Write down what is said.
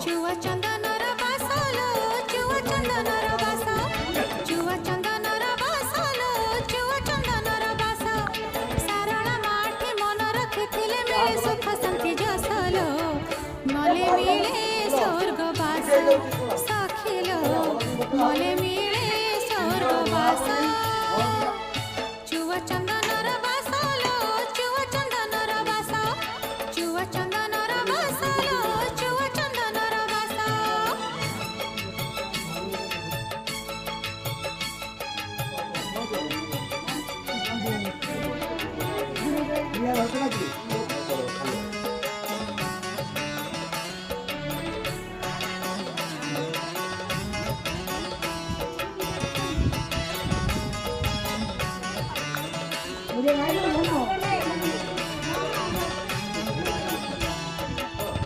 चुआ चंदनर बासलो चुआ चंदनर बास चुआ चंदनर बासलो चुआ चंदनर बास सारला माठी मन रखिथिले मिले सुख शांति जसलो मले मिले स्वर्गवास सखिलो मले मिले स्वर्गवास चुआ चंदनर बासलो चुआ चंदनर बास चुआ चंदनर बासलो चुआ चंदनर बास मुझे